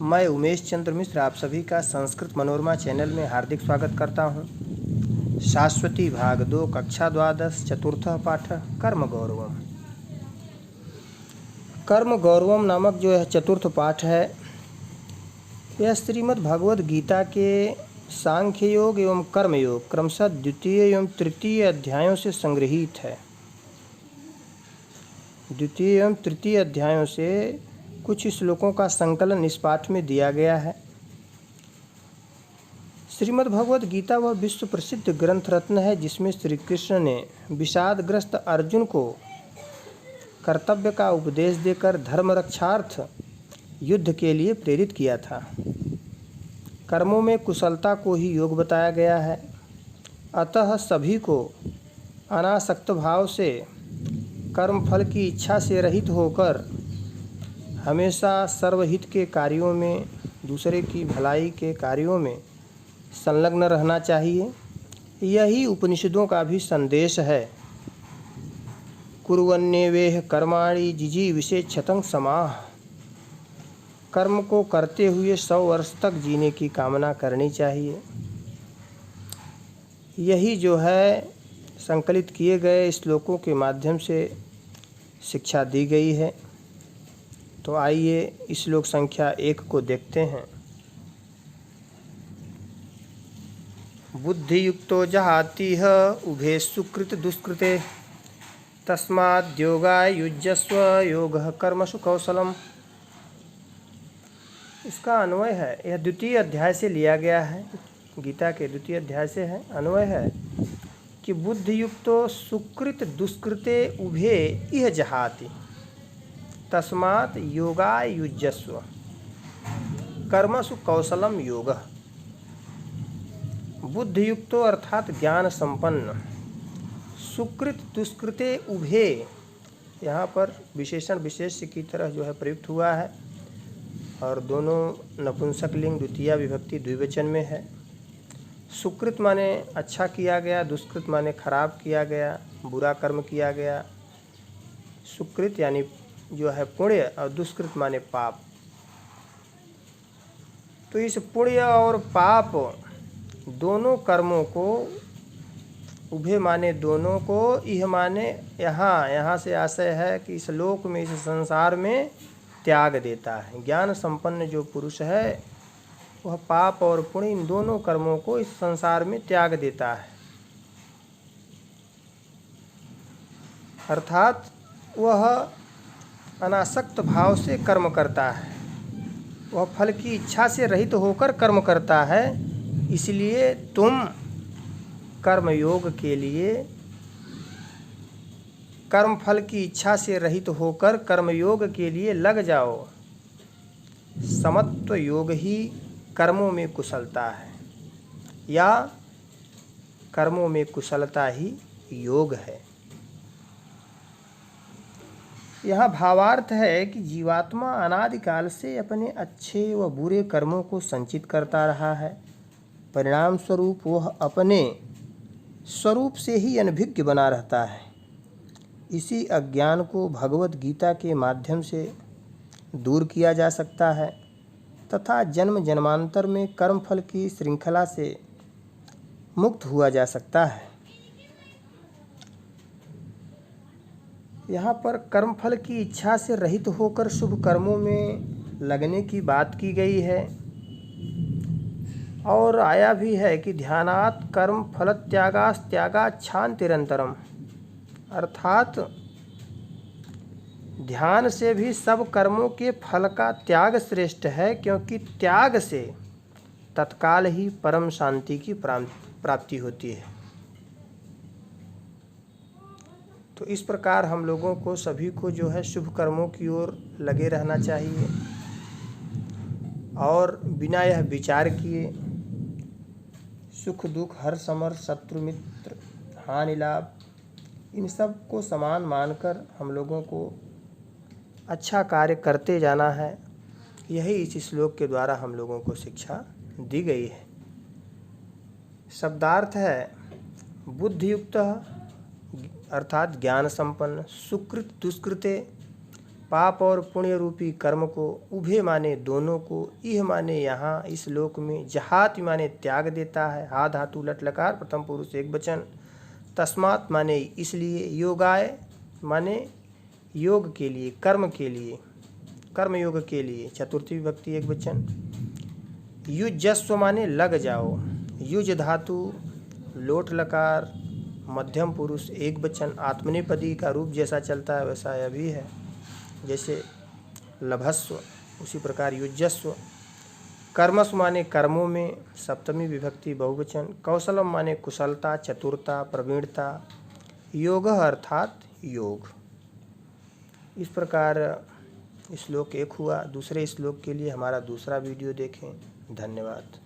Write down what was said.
मैं उमेश चंद्र मिश्र आप सभी का संस्कृत मनोरमा चैनल में हार्दिक स्वागत करता हूँ। शाश्वती भाग 2 कक्षा द्वादश चतुर्थः पाठ कर्म गौरवम। कर्म गौरवम नामक जो है चतुर्थ पाठ है, यह श्रीमद् भगवद गीता के सांख्य योग एवं कर्म योग क्रमशः द्वितीय एवं तृतीय अध्यायों से संग्रहित है। द्वितीय एवं तृतीय अध्यायों से कुछ श्लोकों का संकलन इस पाठ में दिया गया है। श्रीमद् भगवद गीता वह विश्व प्रसिद्ध ग्रंथ रत्न है जिसमें श्री कृष्ण ने विषादग्रस्त अर्जुन को कर्तव्य का उपदेश देकर धर्म रक्षार्थ युद्ध के लिए प्रेरित किया था। कर्मों में कुशलता को ही योग बताया गया है। अतः सभी को अनासक्त भाव से कर्म फल की इच्छा से रहित होकर हमेशा सर्वहित के कार्यों में, दूसरे की भलाई के कार्यों में संलग्न रहना चाहिए। यही उपनिषदों का भी संदेश है। कुर्वन्नेवेह कर्माणि जिजीविषेच्छतं समाः। कर्म को करते हुए 100 वर्ष तक जीने की कामना करनी चाहिए। यही जो है संकलित किए गए श्लोकों के माध्यम से शिक्षा दी गई है। तो आइए श्लोक संख्या 1 को देखते हैं। बुद्धियुक्तो जहातिह उभे सुकृत दुष्कृते तस्माद् योगाय युज्यस्व योगः कर्मसु कौशलम। इसका अन्वय है, यह द्वितीय अध्याय से लिया गया है, गीता के द्वितीय अध्याय से है। अन्वय है कि बुद्धियुक्तो सुकृत दुष्कृते उभे इह जहाति तस्मात् योगाय युज्यस्व कर्मसु कौशलम योगः। बुद्धियुक्तो अर्थात ज्ञान संपन्न, सुकृत दुष्कृते उभे, यहाँ पर विशेषण विशेष की तरह जो है प्रयुक्त हुआ है और दोनों नपुंसक लिंग द्वितीया विभक्ति द्विवचन में है। सुकृत माने अच्छा किया गया, दुष्कृत माने खराब किया गया, बुरा कर्म किया गया। सुकृत यानी जो है पुण्य और दुष्कृत माने पाप। तो इस पुण्य और पाप दोनों कर्मों को, उभे माने दोनों को, यह माने यहाँ से आशय है कि इस लोक में, इस संसार में त्याग देता है। ज्ञान संपन्न जो पुरुष है वह पाप और पुण्य इन दोनों कर्मों को इस संसार में त्याग देता है। अर्थात वह अनासक्त भाव से कर्म करता है, वह फल की इच्छा से रहित होकर कर्म करता है। इसलिए तुम कर्मयोग के लिए कर्म फल की इच्छा से रहित होकर कर्मयोग के लिए लग जाओ। समत्व योग ही कर्मों में कुशलता है, या कर्मों में कुशलता ही योग है। यह भावार्थ है कि जीवात्मा अनादिकाल से अपने अच्छे व बुरे कर्मों को संचित करता रहा है। परिणाम स्वरूप वह अपने स्वरूप से ही अनभिज्ञ बना रहता है। इसी अज्ञान को भगवद गीता के माध्यम से दूर किया जा सकता है तथा जन्म जन्मांतर में कर्मफल की श्रृंखला से मुक्त हुआ जा सकता है। यहाँ पर कर्मफल की इच्छा से रहित होकर शुभ कर्मों में लगने की बात की गई है और आया भी है कि ध्यानात् कर्म फल त्यागाच्छान्तिरन्तरम। अर्थात ध्यान से भी सब कर्मों के फल का त्याग श्रेष्ठ है, क्योंकि त्याग से तत्काल ही परम शांति की प्राप्ति होती है। तो इस प्रकार हम लोगों को सभी को जो है शुभ कर्मों की ओर लगे रहना चाहिए और बिना यह विचार किए सुख दुख, हर समर, शत्रु मित्र, हानि लाभ, इन सब को समान मानकर हम लोगों को अच्छा कार्य करते जाना है। यही इस श्लोक के द्वारा हम लोगों को शिक्षा दी गई है। शब्दार्थ है बुद्धियुक्त अर्थात ज्ञान संपन्न, सुकृत दुष्कृते पाप और पुण्य रूपी कर्म को, उभे माने दोनों को, इह माने यहाँ इस लोक में, जहात माने त्याग देता है, हा धातु लट लकार प्रथम पुरुष एक वचन, तस्मात् माने इसलिए, योगाय माने योग के लिए, कर्म के लिए, कर्म योग के लिए, चतुर्थी विभक्ति एक वचन, युजस्व माने लग जाओ, युज धातु लोट लकार मध्यम पुरुष एक वचन, आत्मनेपदी का रूप जैसा चलता है वैसा यह भी है, जैसे लभस्व उसी प्रकार युजस्व, कर्मस्व माने कर्मों में सप्तमी विभक्ति बहुवचन, कौशलम माने कुशलता, चतुरता, प्रवीणता, योग अर्थात योग। इस प्रकार श्लोक 1 हुआ। दूसरे श्लोक के लिए हमारा दूसरा वीडियो देखें। धन्यवाद।